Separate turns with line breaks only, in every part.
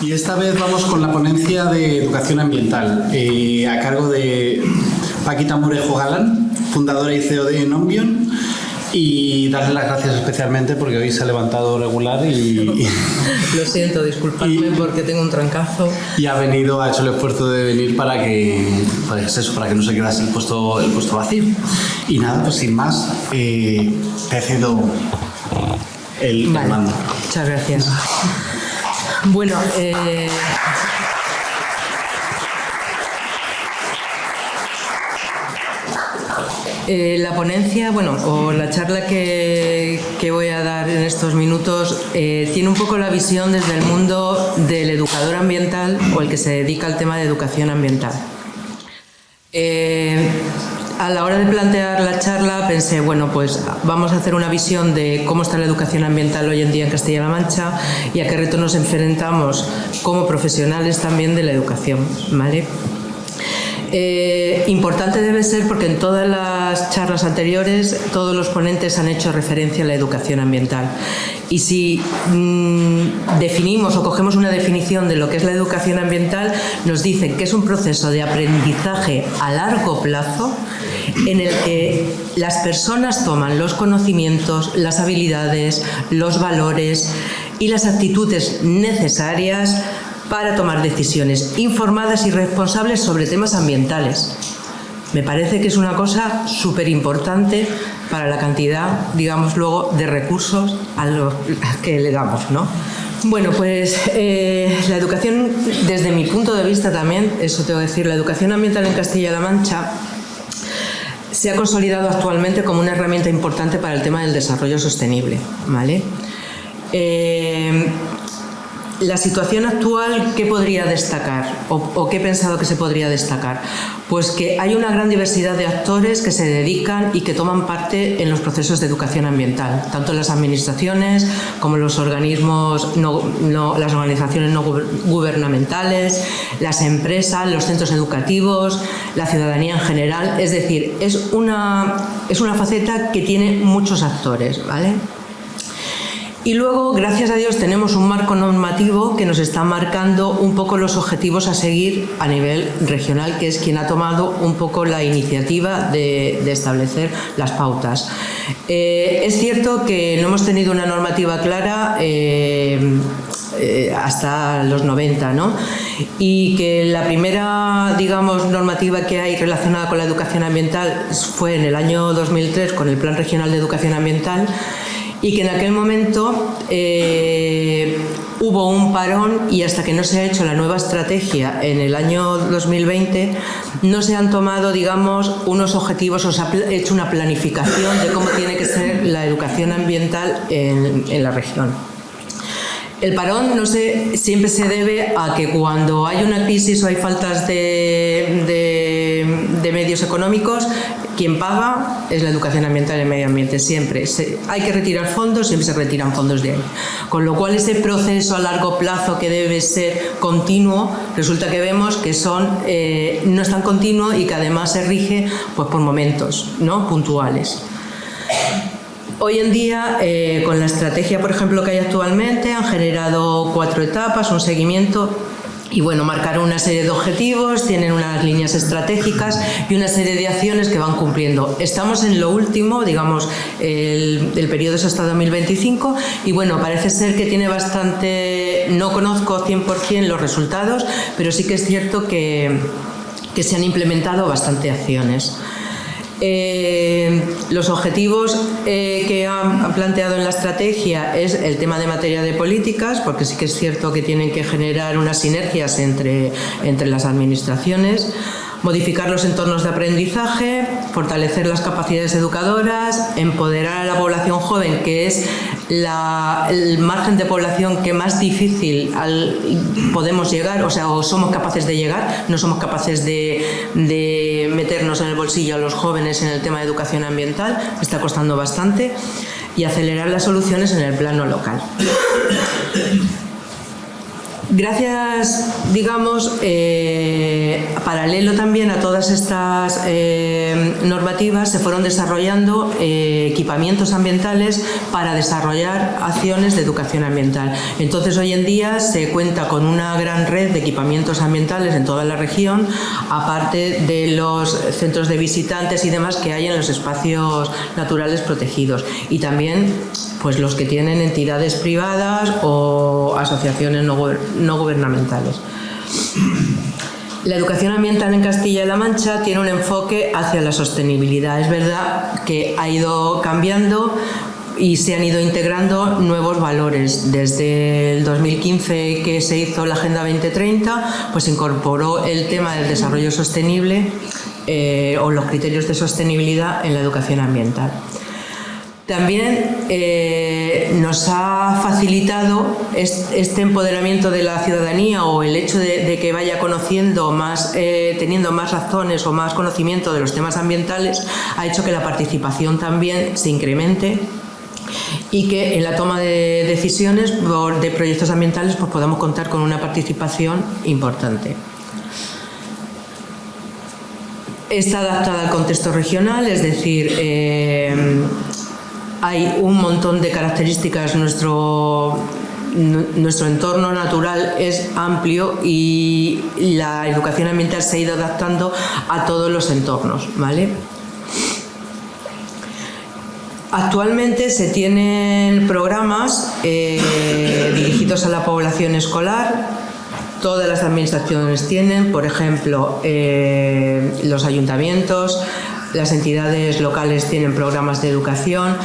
Y esta vez vamos con la ponencia de educación ambiental, a cargo de Paquita Morejo Galán, fundadora y CEO de Nombion, y darle las gracias especialmente porque hoy se ha levantado regular y
lo siento, disculpadme porque tengo un trancazo.
Y ha hecho el esfuerzo de venir para que no se quedase el puesto vacío. Y nada, pues sin más, te cedo el mando.
Muchas gracias. Bueno, la ponencia, o la charla que voy a dar en estos minutos tiene un poco la visión desde el mundo del educador ambiental o el que se dedica al tema de educación ambiental. A la hora de plantear la charla pensé, pues vamos a hacer una visión de cómo está la educación ambiental hoy en día en Castilla-La Mancha y a qué retos nos enfrentamos como profesionales también de la educación, ¿vale? Importante debe ser porque en todas las charlas anteriores todos los ponentes han hecho referencia a la educación ambiental y si definimos o cogemos una definición de lo que es la educación ambiental nos dicen que es un proceso de aprendizaje a largo plazo en el que las personas toman los conocimientos, las habilidades, los valores y las actitudes necesarias para tomar decisiones informadas y responsables sobre temas ambientales. Me parece que es una cosa súper importante para la cantidad, digamos luego, de recursos a los que le damos, ¿no? La educación, desde mi punto de vista también, eso tengo que decir, la educación ambiental en Castilla-La Mancha se ha consolidado actualmente como una herramienta importante para el tema del desarrollo sostenible, ¿vale? La situación actual, ¿qué podría destacar? ¿O qué he pensado que se podría destacar? Pues que hay una gran diversidad de actores que se dedican y que toman parte en los procesos de educación ambiental, tanto las administraciones como los organismos, las organizaciones no gubernamentales, las empresas, los centros educativos, la ciudadanía en general. Es decir, es una faceta que tiene muchos actores, ¿vale? Y luego, gracias a Dios, tenemos un marco normativo que nos está marcando un poco los objetivos a seguir a nivel regional, que es quien ha tomado un poco la iniciativa de establecer las pautas. Es cierto que no hemos tenido una normativa clara hasta los 90, ¿no? Y que la primera, digamos, normativa que hay relacionada con la educación ambiental fue en el año 2003 con el Plan Regional de Educación Ambiental, y que en aquel momento hubo un parón y hasta que no se ha hecho la nueva estrategia en el año 2020 no se han tomado, digamos, unos objetivos o se ha hecho una planificación de cómo tiene que ser la educación ambiental en la región. El parón, no sé, siempre se debe a que cuando hay una crisis o hay faltas de medios económicos, quien paga es la educación ambiental y el medio ambiente. Siempre hay que retirar fondos, siempre se retiran fondos de ahí. Con lo cual ese proceso a largo plazo que debe ser continuo, resulta que vemos que no es tan continuo y que además se rige por momentos, ¿no?, puntuales. Hoy en día, con la estrategia, por ejemplo, que hay actualmente, han generado 4 etapas, un seguimiento y, marcaron una serie de objetivos, tienen unas líneas estratégicas y una serie de acciones que van cumpliendo. Estamos en lo último, digamos, el periodo es hasta 2025 y, parece ser que tiene bastante, no conozco 100% los resultados, pero sí que es cierto que se han implementado bastante acciones. Los objetivos que han planteado en la estrategia es el tema de materia de políticas, porque sí que es cierto que tienen que generar unas sinergias entre las administraciones, modificar los entornos de aprendizaje, fortalecer las capacidades educadoras, empoderar a la población joven, que es el margen de población que más difícil podemos llegar, o somos capaces de llegar, no somos capaces de meternos en el bolsillo a los jóvenes en el tema de educación ambiental, está costando bastante, y acelerar las soluciones en el plano local. Gracias, digamos, paralelo también a todas estas normativas, se fueron desarrollando equipamientos ambientales para desarrollar acciones de educación ambiental. Entonces, hoy en día se cuenta con una gran red de equipamientos ambientales en toda la región, aparte de los centros de visitantes y demás que hay en los espacios naturales protegidos. Y también pues los que tienen entidades privadas o asociaciones no gubernamentales. La educación ambiental en Castilla-La Mancha tiene un enfoque hacia la sostenibilidad. Es verdad que ha ido cambiando y se han ido integrando nuevos valores. Desde el 2015 que se hizo la Agenda 2030, pues se incorporó el tema del desarrollo sostenible o los criterios de sostenibilidad en la educación ambiental. También nos ha facilitado este empoderamiento de la ciudadanía o el hecho de que vaya conociendo más, teniendo más razones o más conocimiento de los temas ambientales, ha hecho que la participación también se incremente y que en la toma de decisiones de proyectos ambientales pues podamos contar con una participación importante. Está adaptada al contexto regional, es decir, hay un montón de características, nuestro entorno natural es amplio y la educación ambiental se ha ido adaptando a todos los entornos, ¿vale? Actualmente se tienen programas dirigidos a la población escolar. Todas las administraciones tienen, por ejemplo, los ayuntamientos, las entidades locales tienen programas de educación.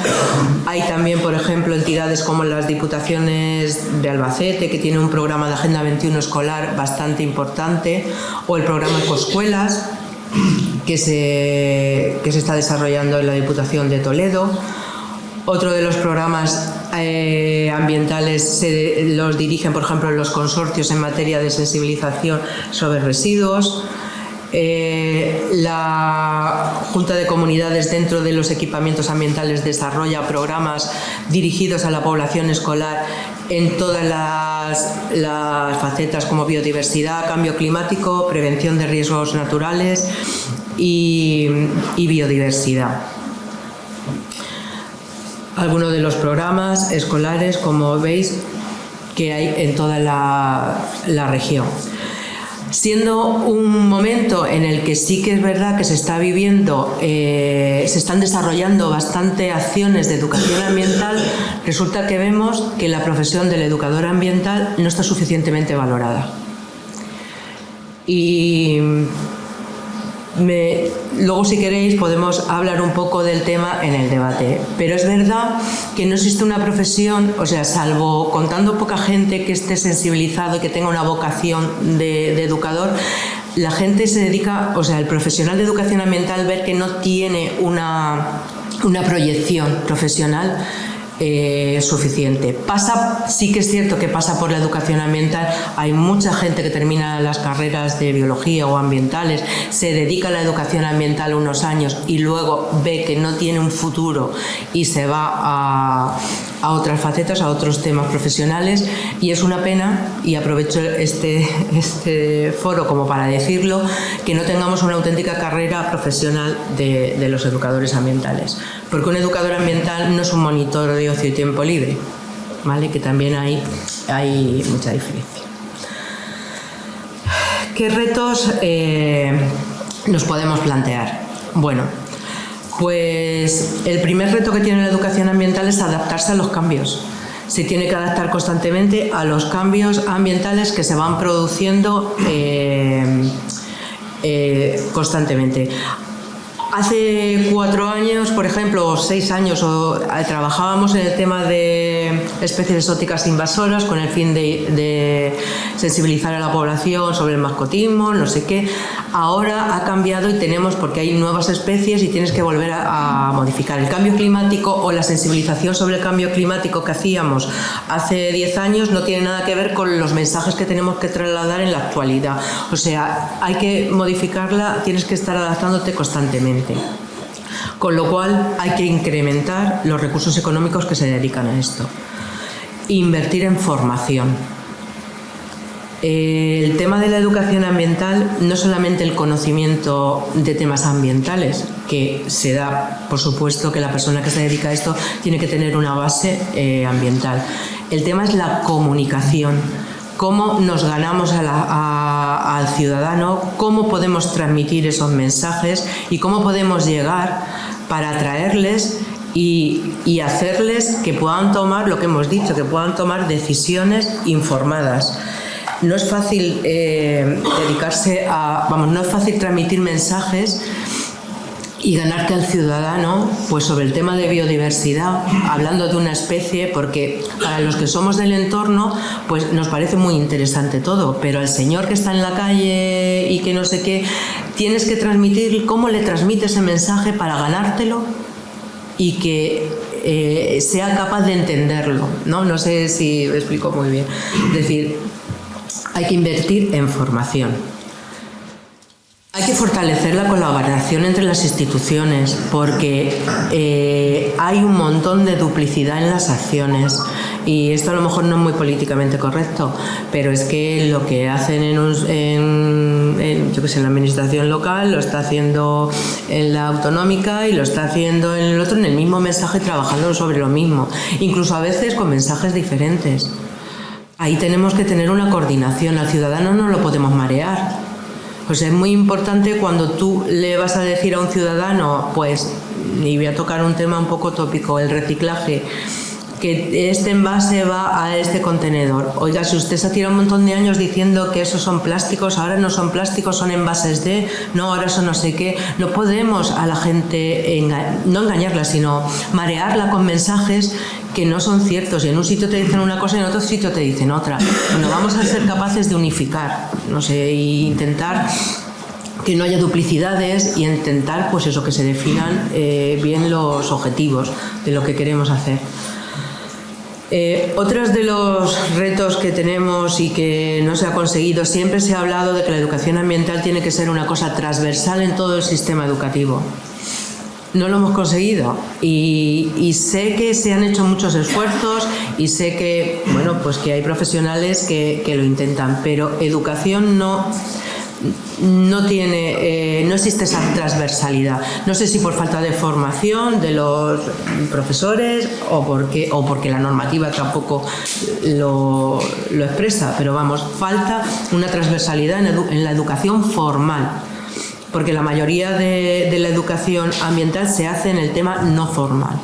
Hay también, por ejemplo, entidades como las Diputaciones de Albacete, que tienen un programa de Agenda 21 escolar bastante importante, o el programa Ecoescuelas, que se está desarrollando en la Diputación de Toledo. Otro de los programas ambientales los dirigen, por ejemplo, los consorcios en materia de sensibilización sobre residuos. La Junta de Comunidades dentro de los equipamientos ambientales desarrolla programas dirigidos a la población escolar en todas las facetas como biodiversidad, cambio climático, prevención de riesgos naturales y biodiversidad. Algunos de los programas escolares, como veis, que hay en toda la región. Siendo un momento en el que sí que es verdad que se está viviendo, se están desarrollando bastante acciones de educación ambiental, resulta que vemos que la profesión del educador ambiental no está suficientemente valorada. Y luego, si queréis, podemos hablar un poco del tema en el debate, pero es verdad que no existe una profesión, o sea, salvo contando poca gente que esté sensibilizado y que tenga una vocación de educador, la gente se dedica, o sea, el profesional de educación ambiental ver que no tiene una proyección profesional suficiente. Sí que es cierto que pasa por la educación ambiental. Hay mucha gente que termina las carreras de biología o ambientales, se dedica a la educación ambiental unos años y luego ve que no tiene un futuro y se va a otras facetas, a otros temas profesionales, y es una pena, y aprovecho este foro como para decirlo, que no tengamos una auténtica carrera profesional de los educadores ambientales, porque un educador ambiental no es un monitor de ocio y tiempo libre, ¿vale? Que también hay mucha diferencia. ¿Qué retos nos podemos plantear? Bueno, pues el primer reto que tiene la educación ambiental es adaptarse a los cambios. Se tiene que adaptar constantemente a los cambios ambientales que se van produciendo constantemente. Hace 4 años, por ejemplo, o 6 años, trabajábamos en el tema de especies exóticas invasoras con el fin de sensibilizar a la población sobre el mascotismo, no sé qué. Ahora ha cambiado y tenemos, porque hay nuevas especies y tienes que volver a modificar. El cambio climático o la sensibilización sobre el cambio climático que hacíamos hace 10 años no tiene nada que ver con los mensajes que tenemos que trasladar en la actualidad. O sea, hay que modificarla, tienes que estar adaptándote constantemente. Con lo cual hay que incrementar los recursos económicos que se dedican a esto. Invertir en formación. El tema de la educación ambiental no es solamente el conocimiento de temas ambientales, que se da, por supuesto, que la persona que se dedica a esto tiene que tener una base ambiental. El tema es la comunicación, cómo nos ganamos al ciudadano, cómo podemos transmitir esos mensajes y cómo podemos llegar para atraerles y hacerles que puedan tomar lo que hemos dicho, que puedan tomar decisiones informadas. No es fácil no es fácil transmitir mensajes y ganarte al ciudadano pues sobre el tema de biodiversidad, hablando de una especie, porque para los que somos del entorno pues nos parece muy interesante todo, pero al señor que está en la calle y que no sé qué, tienes que transmitir cómo le transmites ese mensaje para ganártelo y que sea capaz de entenderlo, ¿no? No sé si me explico muy bien. Es decir, hay que invertir en formación. Hay que fortalecer la colaboración entre las instituciones porque hay un montón de duplicidad en las acciones y esto a lo mejor no es muy políticamente correcto, pero es que lo que hacen en la administración local lo está haciendo en la autonómica y lo está haciendo en el otro, en el mismo mensaje, trabajando sobre lo mismo, incluso a veces con mensajes diferentes. Ahí tenemos que tener una coordinación, al ciudadano no lo podemos marear. Pues es muy importante cuando tú le vas a decir a un ciudadano, pues, y voy a tocar un tema un poco tópico, el reciclaje, que este envase va a este contenedor. Oiga, si usted se ha tirado un montón de años diciendo que esos son plásticos, ahora no son plásticos, son envases de, no, ahora son no sé qué. No podemos a la gente no engañarla, sino marearla con mensajes que no son ciertos, y en un sitio te dicen una cosa y en otro sitio te dicen otra. Bueno, vamos a ser capaces de unificar, no sé, e intentar que no haya duplicidades y intentar, pues eso, que se definan bien los objetivos de lo que queremos hacer. Otros de los retos que tenemos y que no se ha conseguido, siempre se ha hablado de que la educación ambiental tiene que ser una cosa transversal en todo el sistema educativo. No lo hemos conseguido y sé que se han hecho muchos esfuerzos y sé que, bueno, pues que hay profesionales que lo intentan, pero educación no existe esa transversalidad. No sé si por falta de formación de los profesores o porque la normativa tampoco lo expresa, pero vamos, falta una transversalidad en la educación formal, porque la mayoría de la educación ambiental se hace en el tema no formal.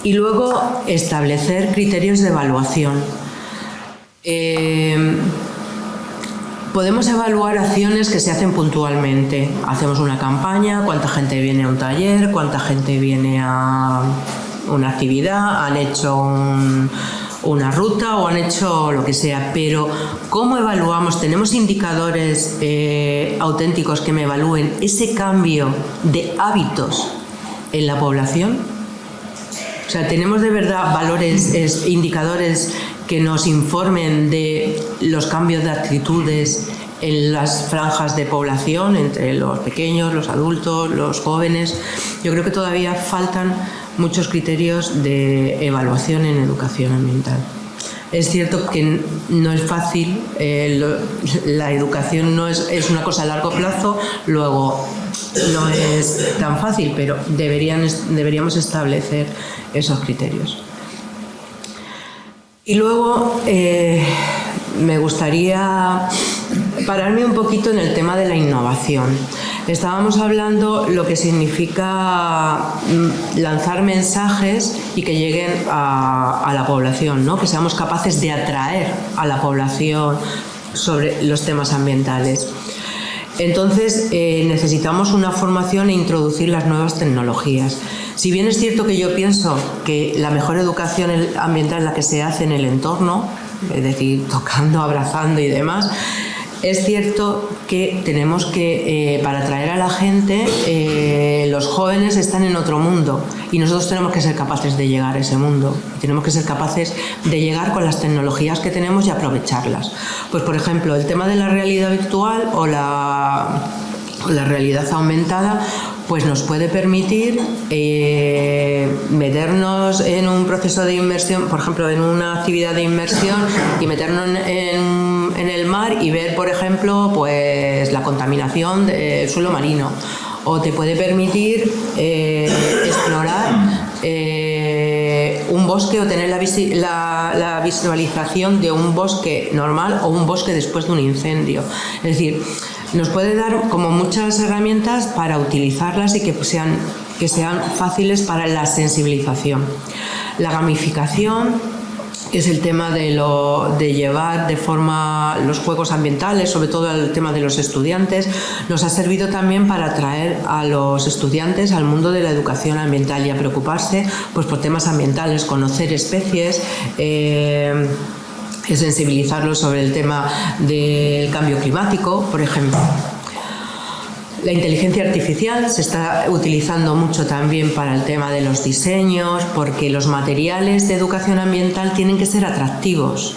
Y luego establecer criterios de evaluación. Podemos evaluar acciones que se hacen puntualmente. Hacemos una campaña, cuánta gente viene a un taller, cuánta gente viene a una actividad, han hecho una ruta o han hecho lo que sea, pero ¿cómo evaluamos? ¿Tenemos indicadores auténticos que me evalúen ese cambio de hábitos en la población? O sea, ¿tenemos de verdad valores, indicadores que nos informen de los cambios de actitudes en las franjas de población, entre los pequeños, los adultos, los jóvenes? Yo creo que todavía faltan muchos criterios de evaluación en educación ambiental. Es cierto que no es fácil, la educación no es una cosa a largo plazo, luego no es tan fácil, pero deberíamos establecer esos criterios. Y luego me gustaría pararme un poquito en el tema de la innovación. Estábamos hablando lo que significa lanzar mensajes y que lleguen a la población, ¿no? Que seamos capaces de atraer a la población sobre los temas ambientales. Entonces necesitamos una formación e introducir las nuevas tecnologías. Si bien es cierto que yo pienso que la mejor educación ambiental es la que se hace en el entorno, es decir, tocando, abrazando y demás, es cierto que tenemos que, para atraer a la gente, los jóvenes están en otro mundo y nosotros tenemos que ser capaces de llegar a ese mundo. Tenemos que ser capaces de llegar con las tecnologías que tenemos y aprovecharlas. Pues, por ejemplo, el tema de la realidad virtual o la realidad aumentada, pues nos puede permitir meternos en un proceso de inmersión, por ejemplo, en una actividad de inmersión y meternos en el mar y ver, por ejemplo, pues la contaminación del suelo marino. O te puede permitir explorar un bosque o tener la visualización de un bosque normal o un bosque después de un incendio. Es decir, nos puede dar como muchas herramientas para utilizarlas y que sean fáciles para la sensibilización. La gamificación, que es el tema de llevar de forma los juegos ambientales, sobre todo el tema de los estudiantes, nos ha servido también para atraer a los estudiantes al mundo de la educación ambiental y a preocuparse pues, por temas ambientales, conocer especies, sensibilizarlos sobre el tema del cambio climático, por ejemplo. La inteligencia artificial se está utilizando mucho también para el tema de los diseños, porque los materiales de educación ambiental tienen que ser atractivos.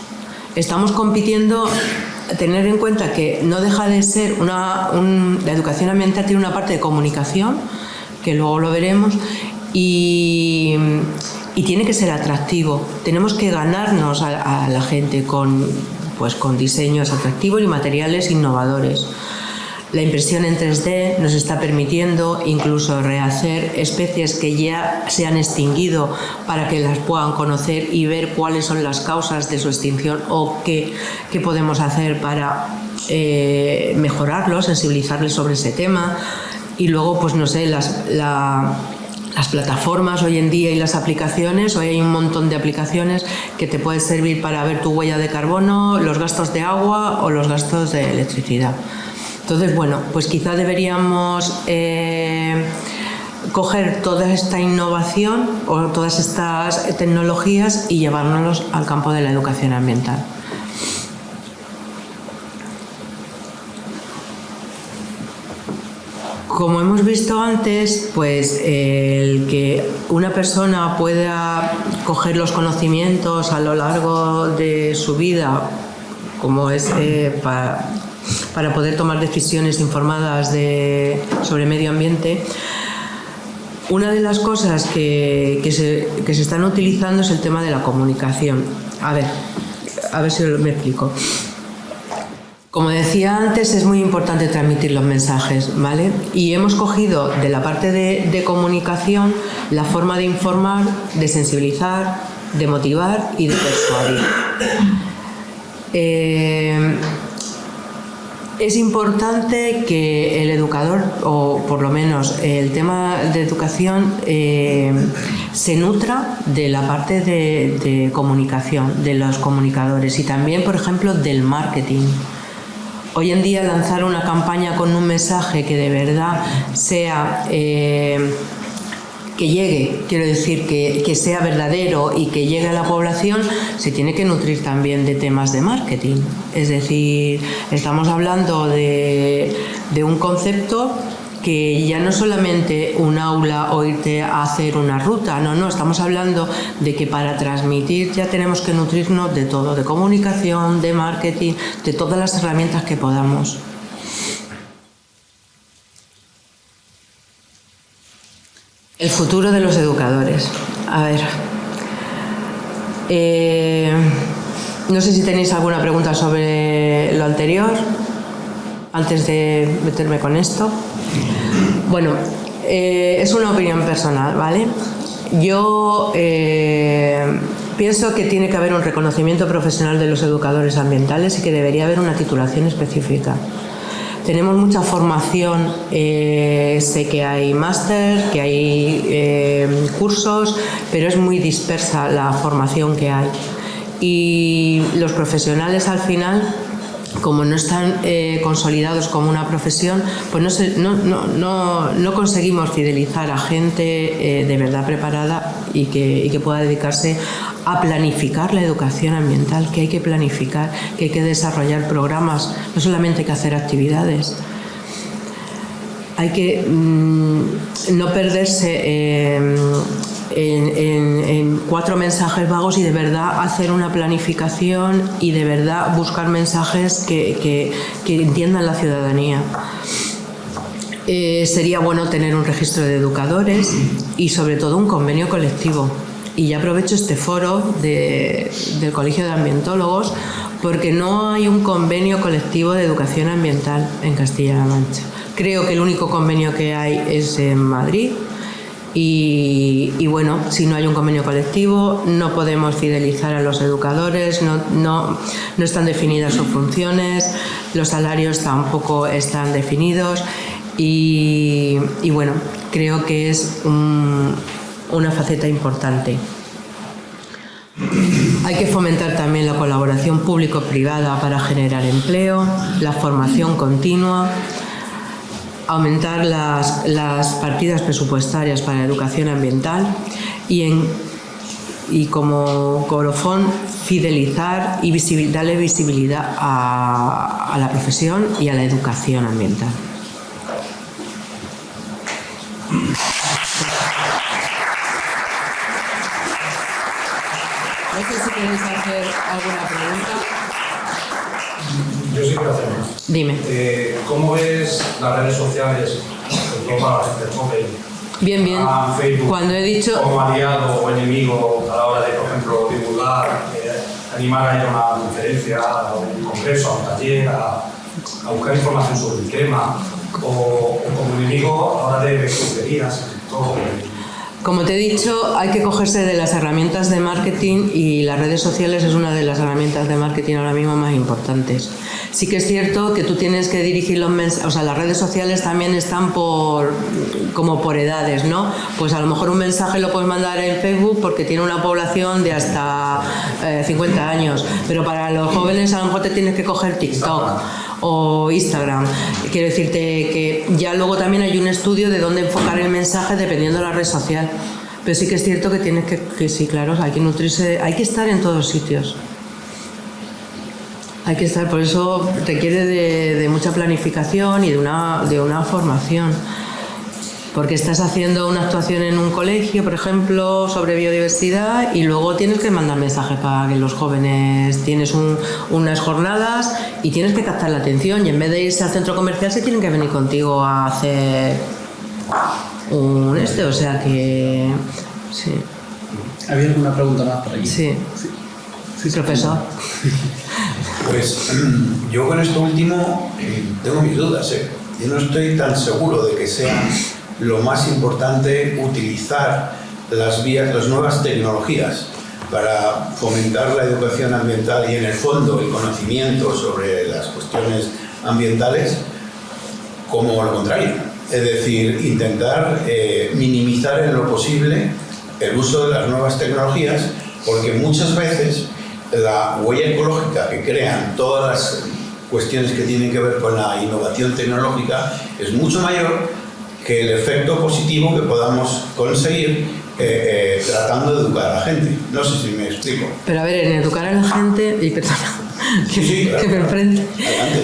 Estamos compitiendo, tener en cuenta que no deja de ser la educación ambiental tiene una parte de comunicación, que luego lo veremos, y tiene que ser atractivo. Tenemos que ganarnos a la gente con diseños atractivos y materiales innovadores. La impresión en 3D nos está permitiendo incluso rehacer especies que ya se han extinguido para que las puedan conocer y ver cuáles son las causas de su extinción o qué podemos hacer para mejorarlo, sensibilizarles sobre ese tema. Y luego, pues no sé, las plataformas hoy en día y las aplicaciones, hoy hay un montón de aplicaciones que te pueden servir para ver tu huella de carbono, los gastos de agua o los gastos de electricidad. Entonces, bueno, pues quizá deberíamos coger toda esta innovación o todas estas tecnologías y llevárnoslos al campo de la educación ambiental. Como hemos visto antes, pues el que una persona pueda coger los conocimientos a lo largo de su vida, como es para poder tomar decisiones informadas sobre medio ambiente, una de las cosas que se están utilizando es el tema de la comunicación. A ver si me explico. Como decía antes, es muy importante transmitir los mensajes, ¿vale? Y hemos cogido de la parte de comunicación la forma de informar, de sensibilizar, de motivar y de persuadir. Es importante que el educador, o por lo menos el tema de educación, se nutra de la parte de comunicación, de los comunicadores y también, por ejemplo, del marketing. Hoy en día lanzar una campaña con un mensaje que de verdad sea que llegue, quiero decir, que sea verdadero y que llegue a la población, se tiene que nutrir también de temas de marketing. Es decir, estamos hablando de un concepto que ya no solamente un aula o irte a hacer una ruta, no, estamos hablando de que para transmitir ya tenemos que nutrirnos de todo, de comunicación, de marketing, de todas las herramientas que podamos. El futuro de los educadores. A ver, no sé si tenéis alguna pregunta sobre lo anterior, antes de meterme con esto. Bueno, es una opinión personal, ¿vale? Yo pienso que tiene que haber un reconocimiento profesional de los educadores ambientales y que debería haber una titulación específica. Tenemos mucha formación, sé que hay máster, que hay cursos, pero es muy dispersa la formación que hay. Y los profesionales al final, como no están consolidados como una profesión, pues no conseguimos fidelizar a gente de verdad preparada y que pueda dedicarse a planificar la educación ambiental, que hay que planificar, que hay que desarrollar programas, no solamente hay que hacer actividades. Hay que no perderse en 4 mensajes vagos y de verdad hacer una planificación y de verdad buscar mensajes que entiendan la ciudadanía. Sería bueno tener un registro de educadores y sobre todo un convenio colectivo. Y ya aprovecho este foro del Colegio de Ambientólogos porque no hay un convenio colectivo de educación ambiental en Castilla-La Mancha. Creo que el único convenio que hay es en Madrid y bueno, si no hay un convenio colectivo no podemos fidelizar a los educadores, no están definidas sus funciones, los salarios tampoco están definidos y bueno, creo que es una faceta importante. Hay que fomentar también la colaboración público-privada para generar empleo, la formación continua, aumentar las partidas presupuestarias para la educación ambiental y como colofón fidelizar y darle visibilidad a la profesión y a la educación ambiental. No sé si queréis hacer alguna pregunta.
Yo sí quiero hacer una.
Dime.
¿Cómo ves las redes sociales, sobre todo para la gente joven?
Bien.
Facebook,
cuando he dicho
como aliado o enemigo a la hora de, por ejemplo, divulgar, animar a ir a una conferencia, a un congreso, a un taller, a buscar información sobre el tema, o como enemigo a la hora de crucerías, todo.
Como te he dicho, hay que cogerse de las herramientas de marketing y las redes sociales es una de las herramientas de marketing ahora mismo más importantes. Sí que es cierto que tú tienes que dirigir los mensajes, o sea, las redes sociales también están como por edades, ¿no? Pues a lo mejor un mensaje lo puedes mandar en Facebook porque tiene una población de hasta 50 años, pero para los jóvenes a lo mejor te tienes que coger TikTok o Instagram. Quiero decirte que ya luego también hay un estudio de dónde enfocar el mensaje dependiendo de la red social. Pero sí que es cierto que tienes que sí, claro, hay que nutrirse, hay que estar en todos sitios. Hay que estar, por eso requiere de mucha planificación y de una formación. Porque estás haciendo una actuación en un colegio, por ejemplo, sobre biodiversidad y luego tienes que mandar mensajes para que los jóvenes, tienes unas jornadas y tienes que captar la atención y en vez de irse al centro comercial se tienen que venir contigo a hacer o sea que sí.
¿Había alguna pregunta más por aquí?
Sí, profesor.
Pues yo con esto último tengo mis dudas. Yo no estoy tan seguro de que sea lo más importante utilizar las nuevas tecnologías para fomentar la educación ambiental y en el fondo el conocimiento sobre las cuestiones ambientales, como lo contrario. Es decir, intentar minimizar en lo posible el uso de las nuevas tecnologías, porque muchas veces la huella ecológica que crean todas las cuestiones que tienen que ver con la innovación tecnológica es mucho mayor que el efecto positivo que podamos conseguir tratando de educar a la gente. No sé si me explico.
Pero a ver, en educar a la gente, y perdona, que me enfrente.
Adelante.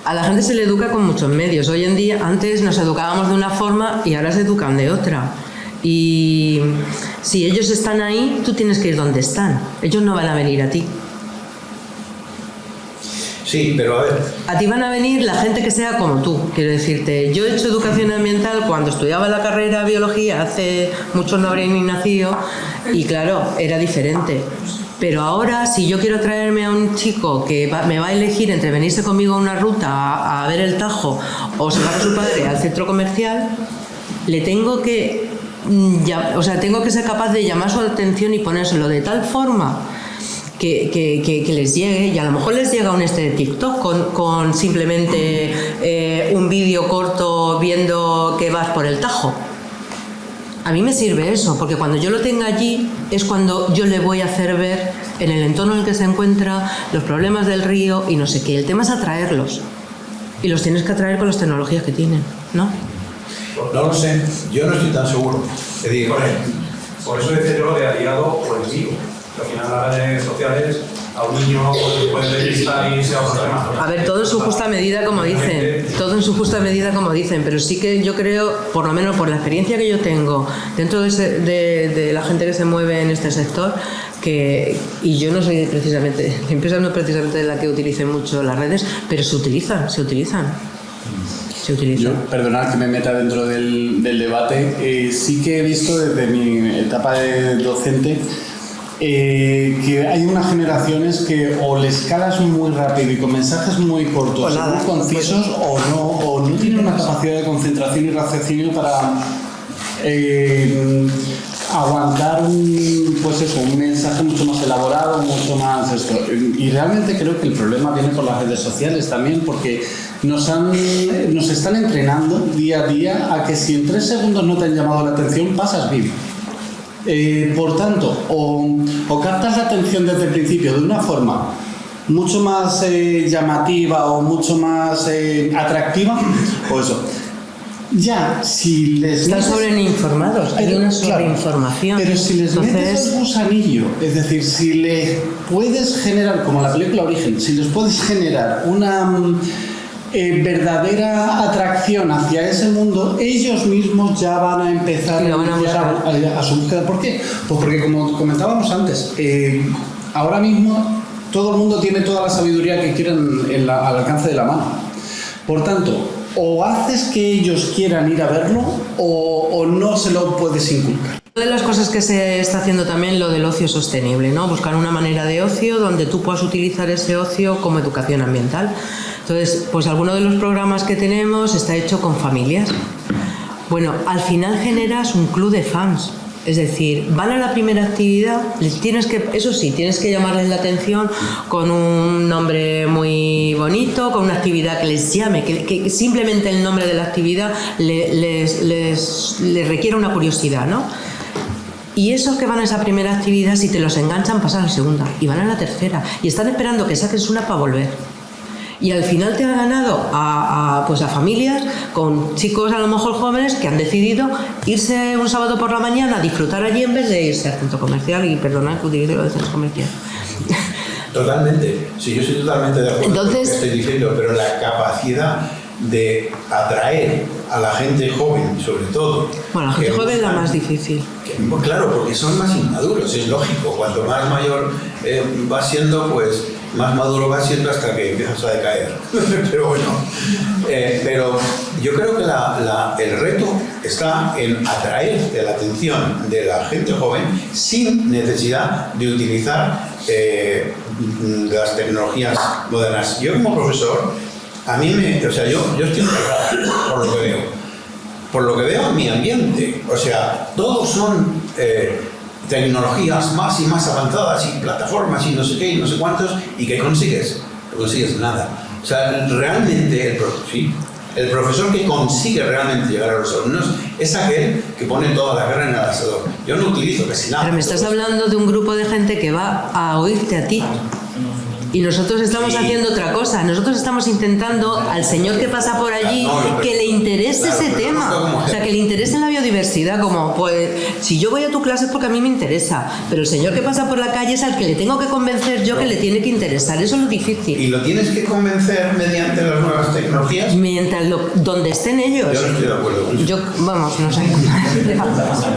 A la gente se le educa con muchos medios. Hoy en día, antes nos educábamos de una forma y ahora se educan de otra. Y si ellos están ahí, tú tienes que ir donde están. Ellos no van a venir a ti.
Sí, pero a ver.
A ti van a venir la gente que sea como tú. Quiero decirte, yo he hecho educación ambiental cuando estudiaba la carrera de biología, hace mucho no habría ni nacido, y claro, era diferente. Pero ahora, si yo quiero traerme a un chico que me va a elegir entre venirse conmigo a una ruta a ver el Tajo o se va con su padre al centro comercial, le tengo que, tengo que ser capaz de llamar su atención y ponérselo de tal forma que les llegue, y a lo mejor les llega un de TikTok con simplemente un vídeo corto viendo que vas por el Tajo. A mí me sirve eso, porque cuando yo lo tenga allí es cuando yo le voy a hacer ver en el entorno en el que se encuentra los problemas del río y no sé qué. El tema es atraerlos. Y los tienes que atraer con las tecnologías que tienen, ¿no?
No lo sé, yo no estoy tan seguro. Te digo,
por eso decía yo de aliado o enemigo. Al final las redes sociales a un niño puede despistar y irse a otro tema.
A ver, todo en su justa medida, como dicen. Todo en su justa medida, como dicen. Pero sí que yo creo, por lo menos por la experiencia que yo tengo dentro de la gente que se mueve en este sector, y yo no soy precisamente, la empresa no es precisamente la que utilice mucho las redes, pero se utilizan. se utiliza.
Yo, perdonad que me meta dentro del debate, sí que he visto desde mi etapa de docente que hay unas generaciones que o les calas muy rápido y con mensajes muy cortos,
O nada,
muy concisos, o no tienen una capacidad de concentración y raciocinio para aguantar un mensaje mucho más elaborado, mucho más esto. Y realmente creo que el problema viene por las redes sociales también, porque nos están entrenando día a día a que si en 3 segundos no te han llamado la atención, pasas vivo. Por tanto, o captas la atención desde el principio de una forma mucho más llamativa o mucho más atractiva, o eso. Ya, si les
Están
metes-
sobreinformados, hay una sobreinformación.
Pero si les metes el gusanillo, es decir, si les puedes generar, como la película Origen, si les puedes generar una verdadera atracción hacia ese mundo, ellos mismos ya van a empezar
Y lo van a buscar.
a su búsqueda. ¿Por qué? Pues porque, como comentábamos antes, ahora mismo todo el mundo tiene toda la sabiduría que quieran al alcance de la mano. Por tanto, o haces que ellos quieran ir a verlo o no se lo puedes inculcar.
Una de las cosas que se está haciendo también lo del ocio sostenible, ¿no? Buscar una manera de ocio donde tú puedas utilizar ese ocio como educación ambiental. Entonces, pues alguno de los programas que tenemos está hecho con familias. Bueno, al final generas un club de fans. Es decir, van a la primera actividad, tienes que llamarles la atención con un nombre muy bonito, con una actividad que les llame, que simplemente el nombre de la actividad les requiere una curiosidad, ¿no? Y esos que van a esa primera actividad, si te los enganchan, pasan a la segunda y van a la tercera y están esperando que saques una para volver. Y al final te ha ganado a familias con chicos a lo mejor jóvenes que han decidido irse un sábado por la mañana a disfrutar allí en vez de irse al centro comercial. Y perdonad que utilice lo del centro comercial.
Totalmente, sí, yo estoy totalmente de acuerdo con lo que estoy diciendo, pero la capacidad de atraer a la gente joven, sobre todo.
Bueno, la gente joven es la más difícil.
Pues claro, porque son más inmaduros, es lógico. Cuanto más mayor va siendo, pues más maduro va siendo hasta que empiezas a decaer. Pero bueno, pero yo creo que el reto está en atraer la atención de la gente joven sin necesidad de utilizar las tecnologías modernas. Yo como profesor, a mí yo estoy encerrado por lo que veo. Por lo que veo en mi ambiente, o sea, todos son tecnologías más y más avanzadas y plataformas y no sé qué y no sé cuántos, y ¿qué consigues? No consigues nada. O sea, realmente el profesor que consigue realmente llegar a los alumnos es aquel que pone toda la carne en el asador. Yo no utilizo casi nada.
Pero me estás hablando de un grupo de gente que va a oírte a ti. Y nosotros estamos haciendo otra cosa. Nosotros estamos intentando al señor que pasa por allí que le interese ese tema. O sea, que le interese la biodiversidad. Como, pues, si yo voy a tu clase es porque a mí me interesa. Pero el señor que pasa por la calle es al que le tengo que convencer yo que le tiene que interesar. Eso es lo difícil.
¿Y lo tienes que convencer mediante las nuevas tecnologías?
Mientras donde estén ellos.
Yo no estoy de acuerdo con eso.
Yo, vamos, no sé.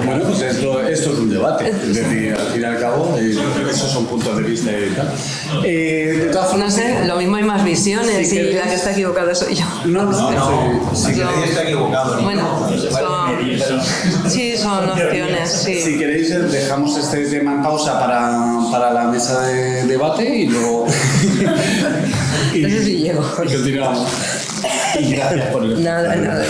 Bueno, pues esto es un debate. Es decir, al fin y al cabo, esos son puntos de vista y tal. De todas
No
formas,
sé, lo mismo hay más visiones
Sí,
y la que está equivocada soy yo.
No,
Si queréis está equivocado. ¿no?
Bueno, son opciones, sí.
si queréis, dejamos este tema en pausa para la mesa de debate y luego.
No sé si llego.
Y continuamos. Y gracias por el.
Nada.